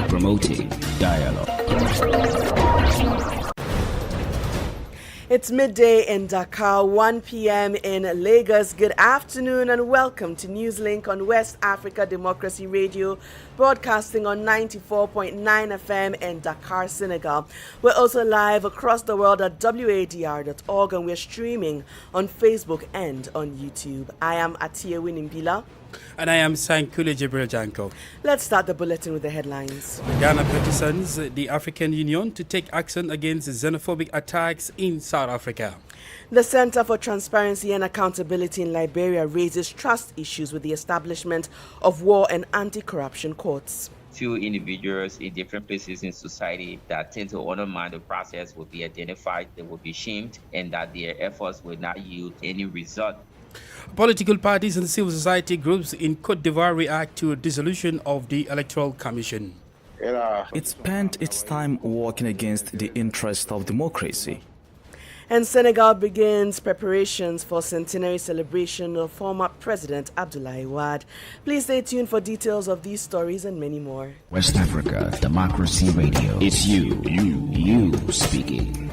Promoting dialogue. It's midday in Dakar, 1 p.m. in Lagos. Good afternoon and welcome to Newslink on West Africa Democracy Radio, broadcasting on 94.9 FM in Dakar, Senegal. We're also live across the world at wadr.org, and we're streaming on Facebook and on YouTube. I am Atiye Winimbila. And I am Sankule Jibril Janko. Let's start the bulletin with the headlines. Ghana petitions the African Union to take action against xenophobic attacks in South Africa. The Center for Transparency and Accountability in Liberia raises trust issues with the establishment of war and anti-corruption courts. Few individuals in different places in society that tend to undermine the process will be identified, they will be shamed, and that their efforts will not yield any result. Political parties and civil society groups in Côte d'Ivoire react to a dissolution of the Electoral Commission. It spent its time working against the interest of democracy. And Senegal begins preparations for centenary celebration of former President Abdoulaye Wade. Please stay tuned for details of these stories and many more. West Africa Democracy Radio. It's you speaking.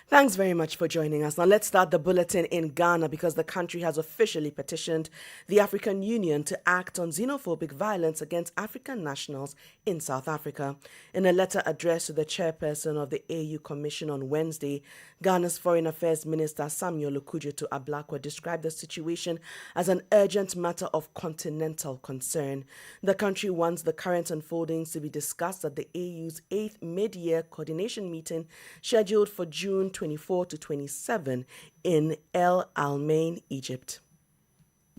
Thanks very much for joining us. Now let's start the bulletin in Ghana because the country has officially petitioned the African Union to act on xenophobic violence against African nationals in South Africa. In a letter addressed to the chairperson of the AU Commission on Wednesday, Ghana's Foreign Affairs Minister Samuel Okudzeto Ablakwa described the situation as an urgent matter of continental concern. The country wants the current unfoldings to be discussed at the AU's 8th mid-year coordination meeting scheduled for June 24 to 27 in El Alamein, Egypt.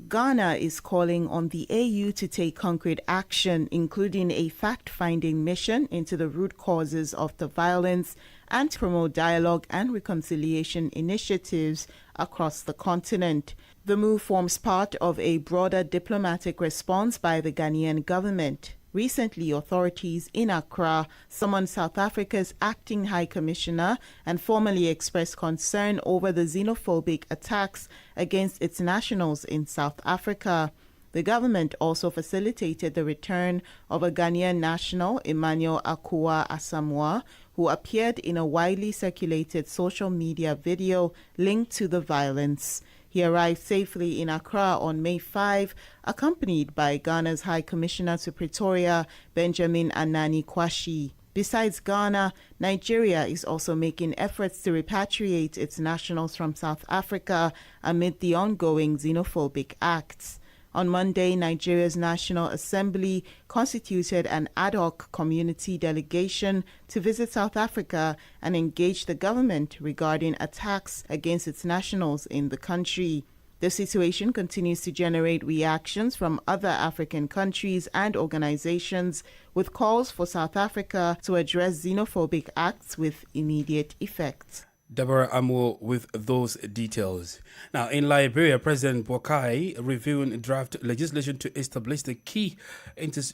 Ghana is calling on the AU to take concrete action, including a fact-finding mission into the root causes of the violence and to promote dialogue and reconciliation initiatives across the continent. The move forms part of a broader diplomatic response by the Ghanaian government. Recently, authorities in Accra summoned South Africa's acting High Commissioner and formally expressed concern over the xenophobic attacks against its nationals in South Africa. The government also facilitated the return of a Ghanaian national, Emmanuel Akua Asamoah, who appeared in a widely circulated social media video linked to the violence. He arrived safely in Accra on May 5, accompanied by Ghana's High Commissioner to Pretoria, Benjamin Anani Kwashi. Besides Ghana, Nigeria is also making efforts to repatriate its nationals from South Africa amid the ongoing xenophobic acts. On Monday, Nigeria's National Assembly constituted an ad hoc community delegation to visit South Africa and engage the government regarding attacks against its nationals in the country. The situation continues to generate reactions from other African countries and organizations, with calls for South Africa to address xenophobic acts with immediate effect. Deborah Amo with those details. Now, in Liberia, President Boakai reviewing draft legislation to establish the key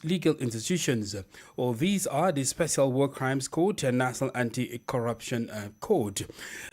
legal institutions. Well, these are the Special War Crimes Code and National Anti-Corruption Code.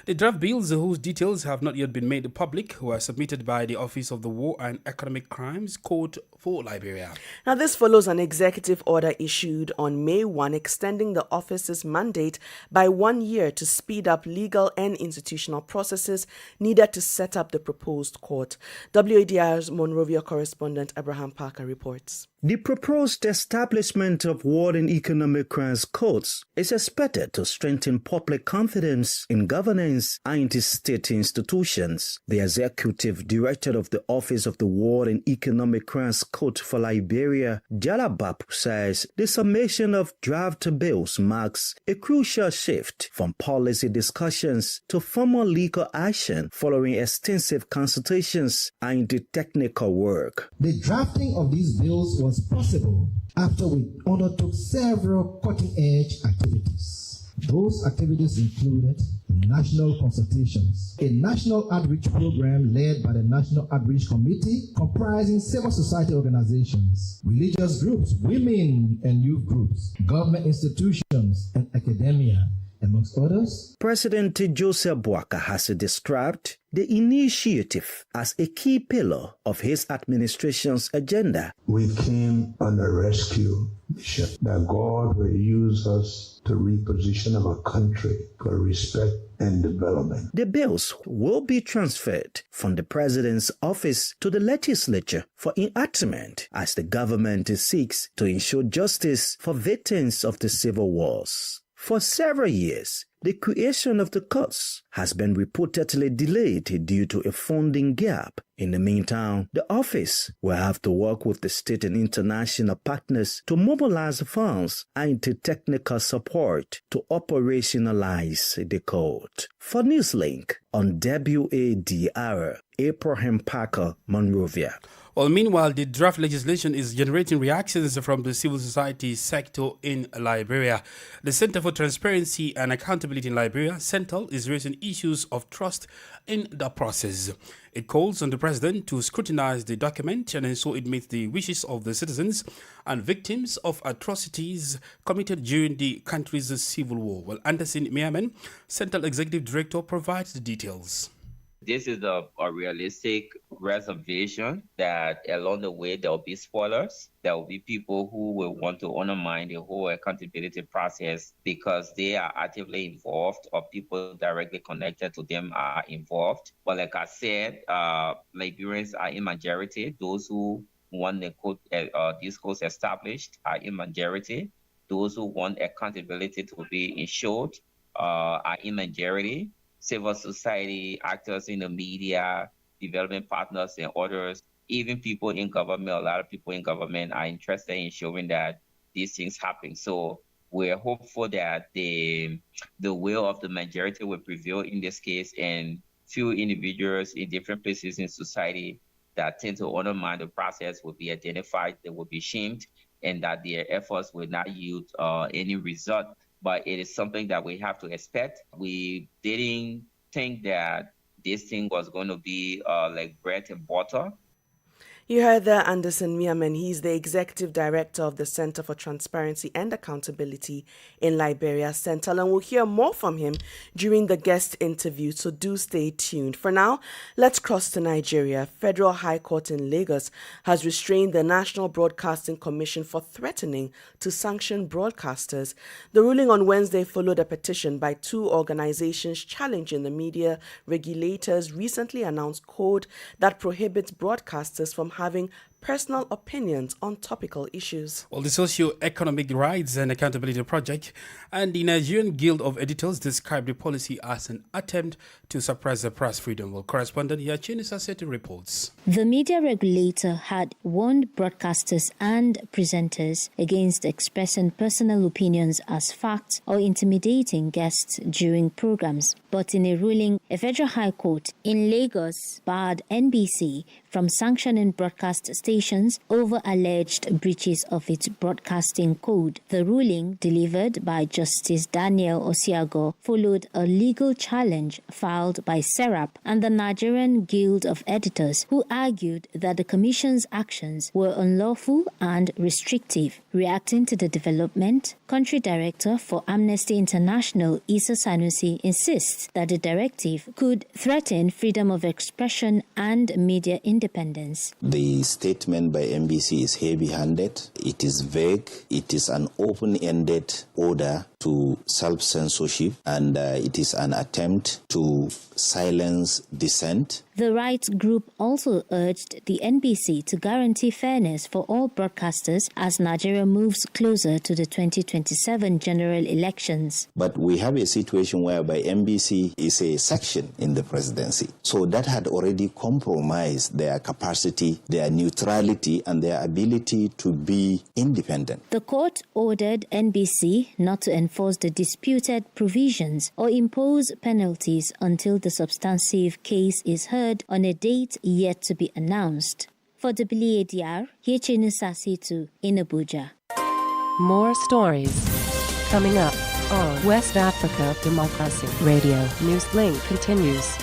The draft bills, whose details have not yet been made public, were submitted by the Office of the War and Economic Crimes Court for Liberia. Now, this follows an executive order issued on May 1 extending the office's mandate by 1 year to speed up legal and institutional processes needed to set up the proposed court. WADR's Monrovia correspondent Abraham Parker reports. The proposed establishment of war and economic crimes courts is expected to strengthen public confidence in governance and state institutions. The executive director of the Office of the War and Economic Crimes Court for Liberia, Jalabap, says the submission of draft bills marks a crucial shift from policy discussions to formal legal action following extensive consultations and technical work. The drafting of these bills was possible after we undertook several cutting-edge activities. Those activities included national consultations, a national outreach program led by the National Outreach Committee comprising civil society organizations, religious groups, women and youth groups, government institutions, and academia, amongst others. President Joseph Boakai has described the initiative as a key pillar of his administration's agenda. We came on a rescue mission that God will use us to reposition our country for respect and development. The bills will be transferred from the President's office to the legislature for enactment as the government seeks to ensure justice for victims of the civil wars. For several years, the creation of the courts has been reportedly delayed due to a funding gap. In the meantime, the office will have to work with the state and international partners to mobilize funds and technical support to operationalize the court. For Newslink on WADR, Abraham Parker, Monrovia. Well, meanwhile, the draft legislation is generating reactions from the civil society sector in Liberia. The Center for Transparency and Accountability in Liberia, CENTAL, is raising issues of trust in the process. It calls on the president to scrutinize the document and ensure it meets the wishes of the citizens and victims of atrocities committed during the country's civil war. Well, Anderson Miamen, CENTAL Executive Director, provides the details. This is a realistic reservation that along the way there will be spoilers. There will be people who will want to undermine the whole accountability process because they are actively involved or people directly connected to them are involved. But like I said, Liberians are in majority. Those who want these codes established are in majority. Those who want accountability to be ensured are in majority. Civil society, actors in the media, development partners and others, even people in government, a lot of people in government are interested in showing that these things happen. So we're hopeful that the will of the majority will prevail in this case, and few individuals in different places in society that tend to undermine the process will be identified, they will be shamed, and that their efforts will not yield any result. But it is something that we have to expect. We didn't think that this thing was going to be like bread and butter. You heard there Anderson Miamen. He's the Executive Director of the Center for Transparency and Accountability in Liberia, CENTAL, and we'll hear more from him during the guest interview, so do stay tuned. For now, let's cross to Nigeria. Federal High Court in Lagos has restrained the National Broadcasting Commission for threatening to sanction broadcasters. The ruling on Wednesday followed a petition by two organizations challenging the media regulators' recently announced code that prohibits broadcasters from having personal opinions on topical issues. Well, the Socio-Economic Rights and Accountability Project and the Nigerian Guild of Editors described the policy as an attempt to suppress the press freedom. Well, correspondent Yachin Saseti reports. The media regulator had warned broadcasters and presenters against expressing personal opinions as facts or intimidating guests during programs. But in a ruling, a federal high court in Lagos barred NBC from sanctioning broadcast stations over alleged breaches of its broadcasting code. The ruling, delivered by Justice Daniel Osiago, followed a legal challenge filed by SERAP and the Nigerian Guild of Editors, who argued that the Commission's actions were unlawful and restrictive. Reacting to the development, Country Director for Amnesty International, Issa Sanusi, insists that the directive could threaten freedom of expression and media independence. The statement by MBC is heavy-handed, it is vague, it is an open-ended order to self-censorship, and it is an attempt to silence dissent. The rights group also urged the NBC to guarantee fairness for all broadcasters as Nigeria moves closer to the 2027 general elections. But we have a situation whereby NBC is a section in the presidency. So that had already compromised their capacity, their neutrality, and their ability to be independent. The court ordered NBC not to enforce the disputed provisions or impose penalties until the substantive case is heard on a date yet to be announced. For WADR, Yechinu Sasitu in Abuja. More stories coming up on West Africa Democracy Radio. Newslink continues.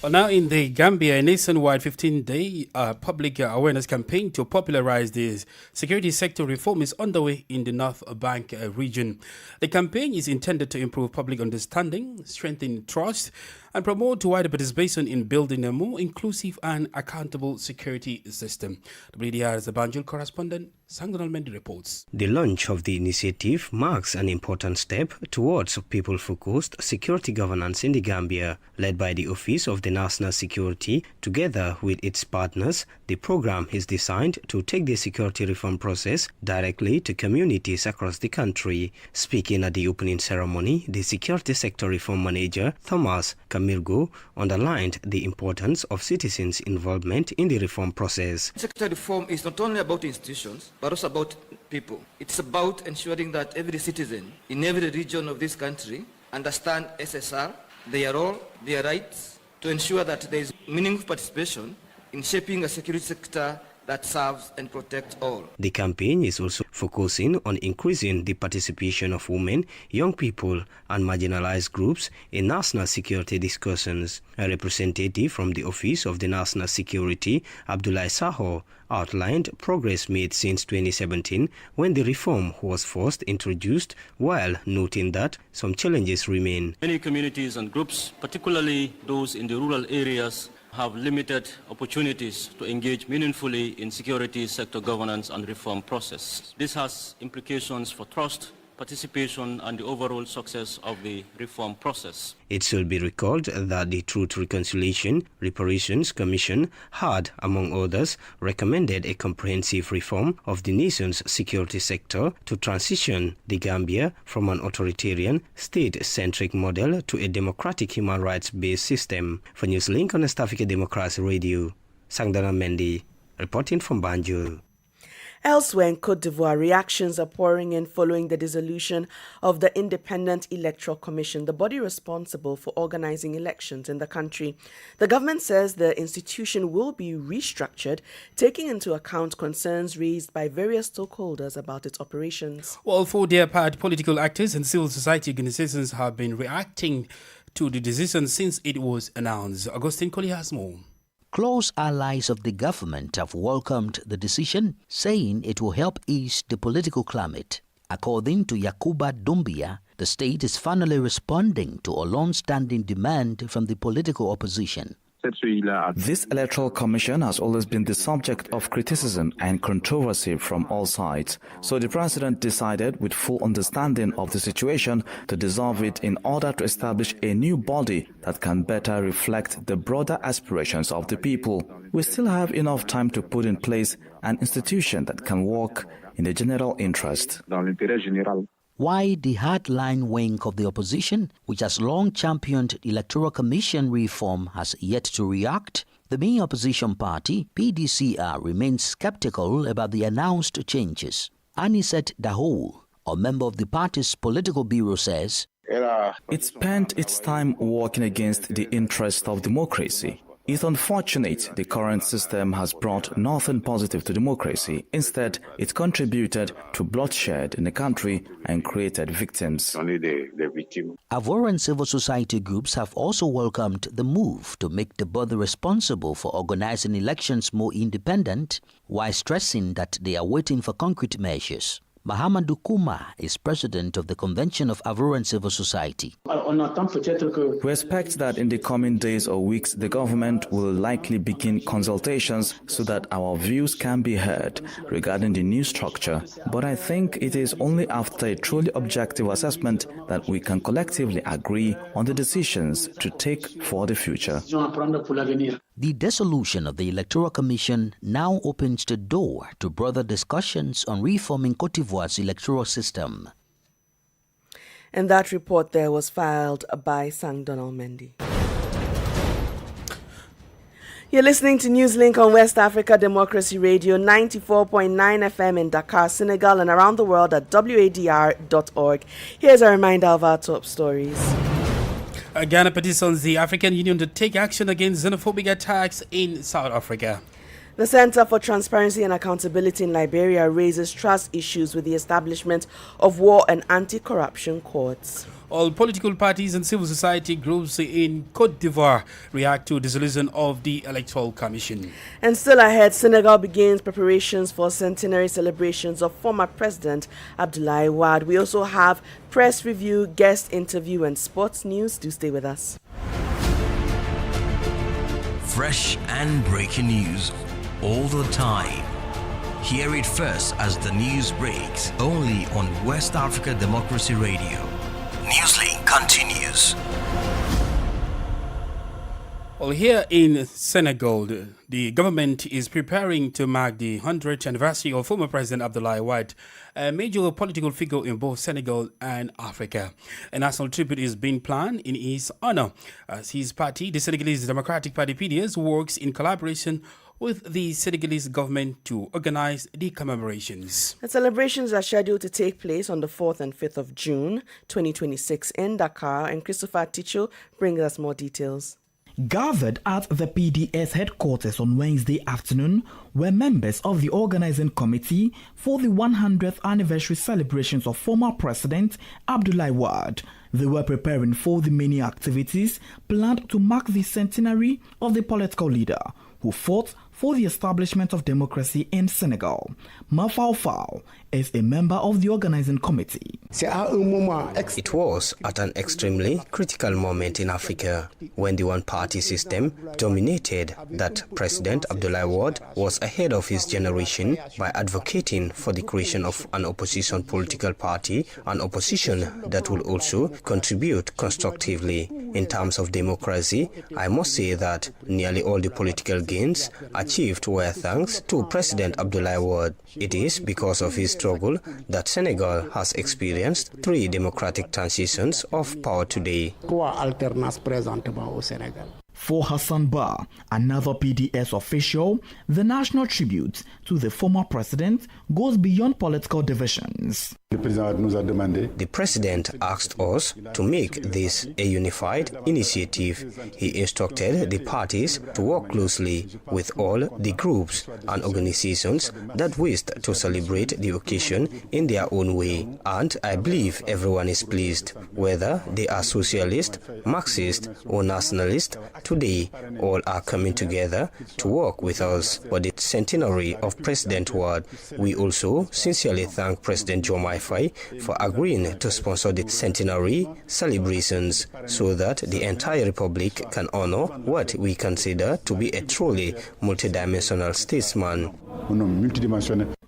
Well, now in the Gambia, a nationwide 15-day public awareness campaign to popularize the security sector reform is underway in the North Bank region. The campaign is intended to improve public understanding, strengthen trust, and promote wider participation in building a more inclusive and accountable security system. WDR's Banjul correspondent, Sangdonal Mendy reports. The launch of the initiative marks an important step towards people-focused security governance in the Gambia. Led by the Office of the National Security, together with its partners, the program is designed to take the security reform process directly to communities across the country. Speaking at the opening ceremony, the Security Sector Reform Manager, Thomas Kamirgo, underlined the importance of citizens' involvement in the reform process. Sector reform is not only about institutions, but also about people. It's about ensuring that every citizen in every region of this country understand SSR, their role, their rights, to ensure that there is meaningful participation in shaping a security sector that serves and protects all. The campaign is also focusing on increasing the participation of women, young people, and marginalized groups in national security discussions. A representative from the Office of the National Security, Abdullah Saho, outlined progress made since 2017 when the reform was first introduced, while noting that some challenges remain. Many communities and groups, particularly those in the rural areas, have limited opportunities to engage meaningfully in security sector governance and reform process. This has implications for trust, participation, and the overall success of the reform process. It should be recalled that the Truth, Reconciliation, Reparations Commission had, among others, recommended a comprehensive reform of the nation's security sector to transition the Gambia from an authoritarian, state-centric model to a democratic human rights-based system. For Newslink on East Africa Democracy Radio, Sangdana Mendy, reporting from Banjul. Elsewhere in Côte d'Ivoire, reactions are pouring in following the dissolution of the Independent Electoral Commission, the body responsible for organizing elections in the country. The government says the institution will be restructured, taking into account concerns raised by various stakeholders about its operations. Well, for their part, political actors and civil society organizations have been reacting to the decision since it was announced. Augustine Coley has more. Close allies of the government have welcomed the decision, saying it will help ease the political climate. According to Yakuba Doumbia, the state is finally responding to a long-standing demand from the political opposition. This electoral commission has always been the subject of criticism and controversy from all sides. So the president decided, with full understanding of the situation, to dissolve it in order to establish a new body that can better reflect the broader aspirations of the people. We still have enough time to put in place an institution that can work in the general interest. Why the hardline wing of the opposition, which has long championed electoral commission reform, has yet to react? The main opposition party, PDCR, remains skeptical about the announced changes. Anisette Dahou, a member of the party's political bureau, says, It spent its time working against the interest of democracy. It's unfortunate the current system has brought nothing positive to democracy. Instead, it contributed to bloodshed in the country and created victims. Ivorian civil society groups have also welcomed the move to make the body responsible for organizing elections more independent, while stressing that they are waiting for concrete measures. Mahamadou Kuma is president of the Convention of Ivorian Civil Society. We expect that in the coming days or weeks, the government will likely begin consultations so that our views can be heard regarding the new structure. But I think it is only after a truly objective assessment that we can collectively agree on the decisions to take for the future. The dissolution of the Electoral Commission now opens the door to broader discussions on reforming Côte d'Ivoire's electoral system. And that report there was filed by Sangdonal Mendy. You're listening to Newslink on West Africa Democracy Radio, 94.9 FM in Dakar, Senegal, and around the world at wadr.org. Here's a reminder of our top stories. Ghana petitions the African Union to take action against xenophobic attacks in South Africa. The Center for Transparency and Accountability in Liberia raises trust issues with the establishment of war and anti-corruption courts. All political parties and civil society groups in Côte d'Ivoire react to dissolution of the Electoral Commission. And still ahead, Senegal begins preparations for centenary celebrations of former President Abdoulaye Wade. We also have press review, guest interview, and sports news. Do stay with us. Fresh and breaking news all the time. Hear it first as the news breaks, only on West Africa Democracy Radio. Newslink continues. Well, here in Senegal, the government is preparing to mark the 100th anniversary of former President Abdoulaye Wade, a major political figure in both Senegal and Africa. A national tribute is being planned in his honor as his party, the Senegalese Democratic Party PDS, works in collaboration with the Senegalese government to organize the commemorations. The celebrations are scheduled to take place on the 4th and 5th of June 2026 in Dakar, and Christopher Ticho brings us more details. Gathered at the PDS headquarters on Wednesday afternoon were members of the organizing committee for the 100th anniversary celebrations of former President Abdoulaye Wade. They were preparing for the many activities planned to mark the centenary of the political leader who fought for the establishment of democracy in Senegal. Mafaufau is a member of the organizing committee. It was at an extremely critical moment in Africa when the one-party system dominated that President Abdoulaye Wade was ahead of his generation by advocating for the creation of an opposition political party, an opposition that will also contribute constructively. In terms of democracy, I must say that nearly all the political gains achieved were thanks to President Abdoulaye Wade. It is because of his struggle that Senegal has experienced 3 democratic transitions of power today. For Hassan Ba, another PDS official, the national tribute to the former president goes beyond political divisions. The president asked us to make this a unified initiative. He instructed the parties to work closely with all the groups and organizations that wished to celebrate the occasion in their own way. And I believe everyone is pleased, whether they are socialist, Marxist or nationalist. Today, all are coming together to work with us for the centenary of President Wade. We also sincerely thank President Diomaye Faye for agreeing to sponsor the centenary celebrations so that the entire republic can honor what we consider to be a truly multidimensional statesman.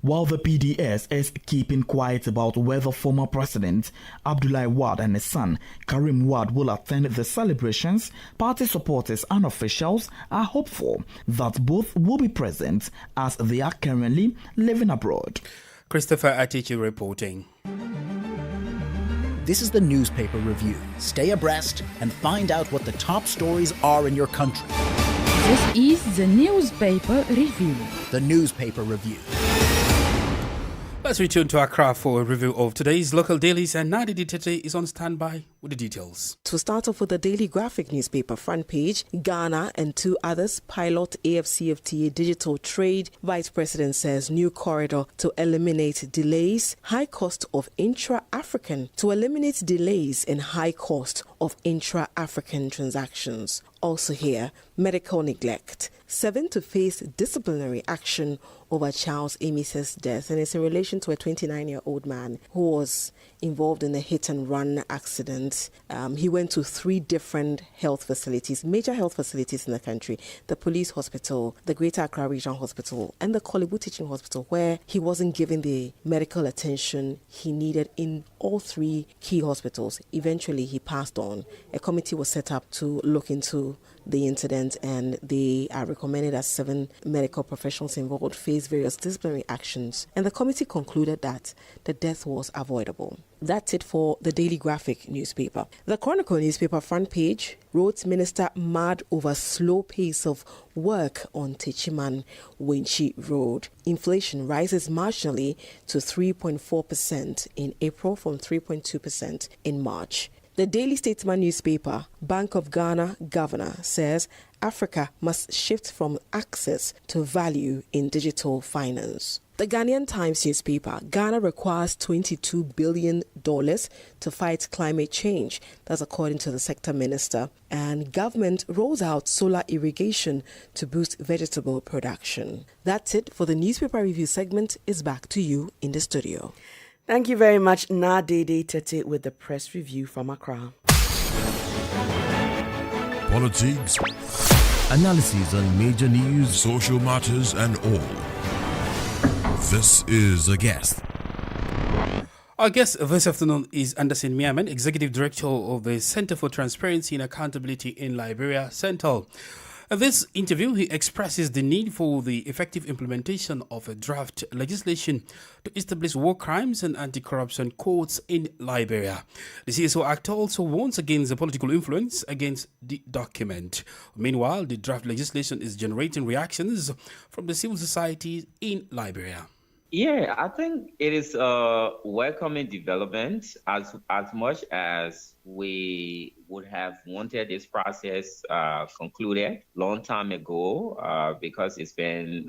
While the PDS is keeping quiet about whether former President Abdoulaye Wade and his son Karim Wade will attend the celebrations, party supporters and officials are hopeful that both will be present as they are currently living abroad. Christopher Atichi reporting. This is the newspaper review. Stay abreast and find out what the top stories are in your country. This is the newspaper review. The newspaper review. Let's return to Accra for a review of today's local dailies, and Nadi Ditete is on standby with the details. To start off with the Daily Graphic newspaper front page, Ghana and 2 others pilot AFCFTA digital trade. Vice President says new corridor to eliminate delays, high cost of intra-African. To eliminate delays and high cost of intra-African transactions. Also here, medical neglect. 7 to face disciplinary action over Charles Amisa's death, and it's in relation to a 29-year-old man who was involved in a hit-and-run accident. He went to 3 different health facilities, major health facilities in the country, the police hospital, the Greater Accra Regional Hospital, and the Kolebu Teaching Hospital, where he wasn't given the medical attention he needed in all 3 key hospitals. Eventually, he passed on. A committee was set up to look into the incident, and they are recommended that 7 medical professionals involved face various disciplinary actions, and the committee concluded that the death was avoidable. That's it for the Daily Graphic newspaper. The Chronicle newspaper front page, Roads Minister mad over slow pace of work on Techiman-Winchi Road. Inflation rises marginally to 3.4% in April from 3.2% in March. The Daily Statesman newspaper, Bank of Ghana governor says Africa must shift from access to value in digital finance. The Ghanaian Times newspaper, Ghana requires $22 billion to fight climate change. That's according to the sector minister. And government rolls out solar irrigation to boost vegetable production. That's it for the newspaper review segment. Is back to you in the studio. Thank you very much, Nadede Tete, with the press review from Accra. Politics, analysis on major news, social matters, and all. This is A Guest. Our guest this afternoon is Anderson Miamen, Executive Director of the Center for Transparency and Accountability in Liberia, CENTAL. In this interview, he expresses the need for the effective implementation of a draft legislation to establish war crimes and anti-corruption courts in Liberia. The CSO Act also warns against the political influence against the document. Meanwhile, the draft legislation is generating reactions from the civil society in Liberia. Yeah, I think it is a welcoming development as much as we would have wanted this process concluded long time ago because it's been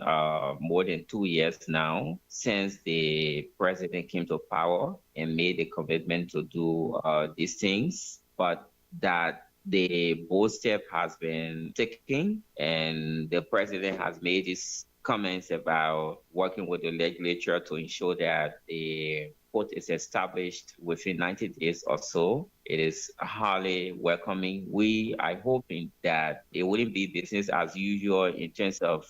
more than 2 years now since the president came to power and made a commitment to do these things, but that the bold step has been taken and the president has made his comments about working with the legislature to ensure that the court is established within 90 days or so. It is highly welcoming. We are hoping that it wouldn't be business as usual in terms of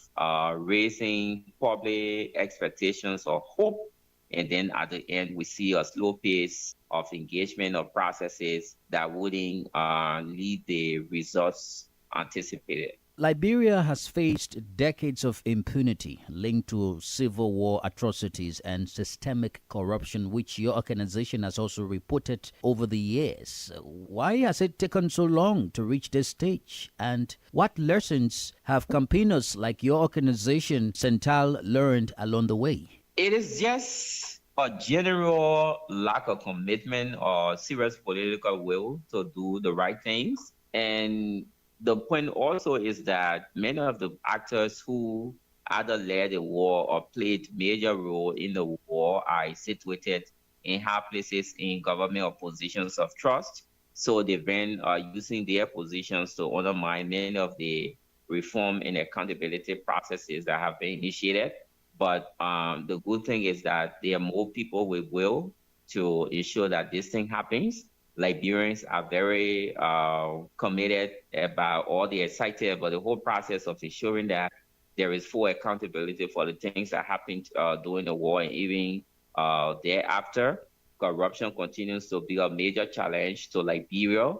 raising public expectations or hope. And then at the end, we see a slow pace of engagement of processes that wouldn't lead the results anticipated. Liberia has faced decades of impunity linked to civil war atrocities and systemic corruption, which your organization has also reported over the years. Why has it taken so long to reach this stage? And what lessons have campaigners like your organization, CENTAL, learned along the way? It is just a general lack of commitment or serious political will to do the right things. And the point also is that many of the actors who either led the war or played major role in the war are situated in high places in government or positions of trust. So they've been using their positions to undermine many of the reform and accountability processes that have been initiated. But the good thing is that there are more people with will to ensure that this thing happens. Liberians are very committed about, or they're excited about the whole process of ensuring that there is full accountability for the things that happened during the war and even thereafter. Corruption continues to be a major challenge to Liberia.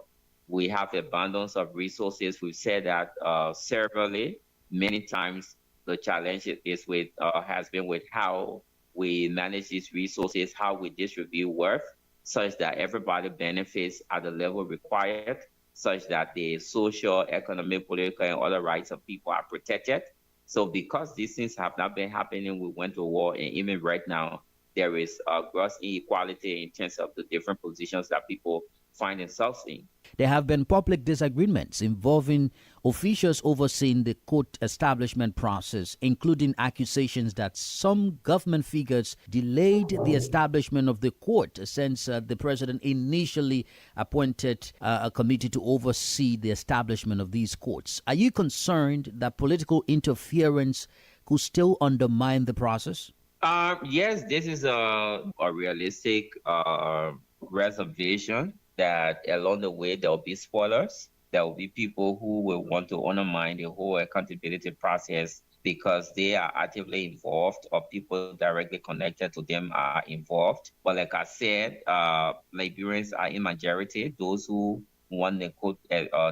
We have abundance of resources. We've said that severally, many times. The challenge is with has been with how we manage these resources, how we distribute wealth, such that everybody benefits at the level required, such that the social, economic, political, and other rights of people are protected. So because these things have not been happening, we went to war, and even right now, there is a gross inequality in terms of the different positions that people find themselves in. There have been public disagreements involving officials overseeing the court establishment process, including accusations that some government figures delayed the establishment of the court since the president initially appointed a committee to oversee the establishment of these courts. Are you concerned that political interference could still undermine the process? Yes, this is a realistic reservation that along the way there will be spoilers. There will be people who will want to undermine the whole accountability process because they are actively involved or people directly connected to them are involved. But like I said, Liberians are in majority. Those who want the code,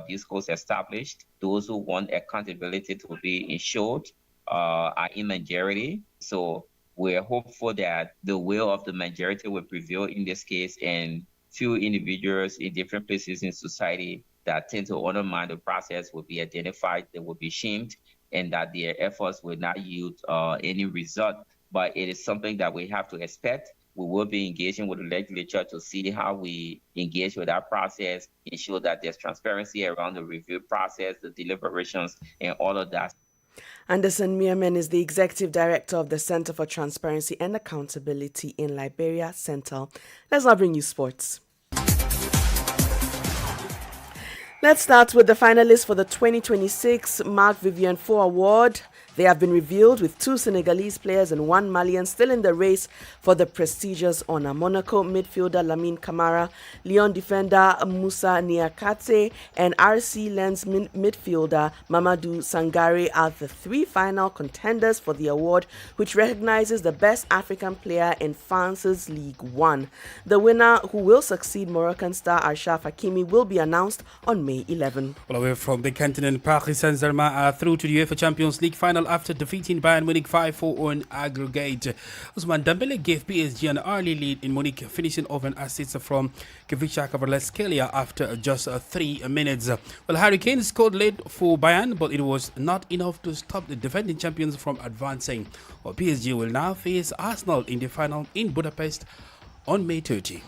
these codes established, those who want accountability to be ensured are in majority. So we're hopeful that the will of the majority will prevail in this case, and few individuals in different places in society that tend to undermine the process will be identified, they will be shamed, and that their efforts will not yield any result. But it is something that we have to expect. we will be engaging with the legislature to see how we engage with that process, ensure that there's transparency around the review process, the deliberations, and all of that. Anderson Meerman is the Executive Director of the Center for Transparency and Accountability in Liberia, CENTAL. Let's now bring you sports. Let's start with the finalists for the 2026 Mark Vivian Foe Award. They have been revealed, with 2 Senegalese players and 1 Malian still in the race for the prestigious honor. Monaco midfielder Lamine Camara, Lyon defender Musa Niakate, and RC Lens midfielder Mamadou Sangare are the 3 final contenders for the award, which recognizes the best African player in France's Ligue 1. The winner, who will succeed Moroccan star Achraf Hakimi, will be announced on May 11. Well, away from the continent, Paris Saint-Germain are through to the UEFA Champions League final after defeating Bayern Munich 5-4 on aggregate. Ousmane Dembele gave PSG an early lead in Munich, finishing off an assist from Kvicha Kvaratskhelia after just 3 minutes. Well, Harry Kane scored late for Bayern, but it was not enough to stop the defending champions from advancing. Well, PSG will now face Arsenal in the final in Budapest on May 30.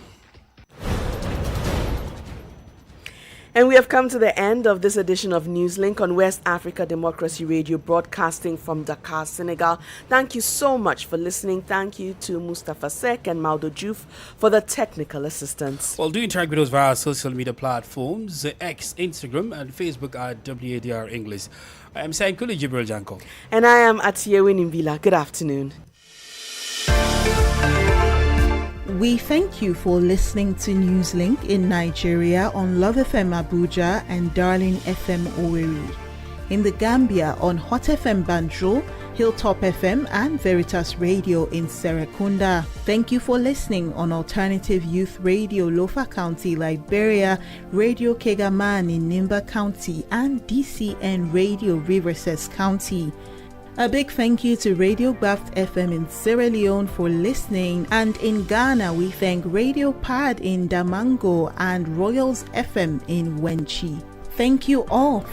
And we have come to the end of this edition of Newslink on West Africa Democracy Radio, broadcasting from Dakar, Senegal. Thank you so much for listening. Thank you to Mustafa Sek and Maudo Juf for the technical assistance. Well, do interact with us via our social media platforms, X, Instagram, and Facebook at WADR English. I am Sankuli Jibril Janko. And I am Atiyewin Imbila. Good afternoon. We thank you for listening to Newslink in Nigeria on Love FM Abuja and Darling FM Owerri. In the Gambia on Hot FM Banjul, Hilltop FM and Veritas Radio in Serekunda. Thank you for listening on Alternative Youth Radio Lofa County, Liberia, Radio Kegaman in Nimba County, and DCN Radio Riverses County. A big thank you to Radio Baft FM in Sierra Leone for listening, and in Ghana we thank Radio Pad in Damango and Royals FM in Wenchi. Thank you all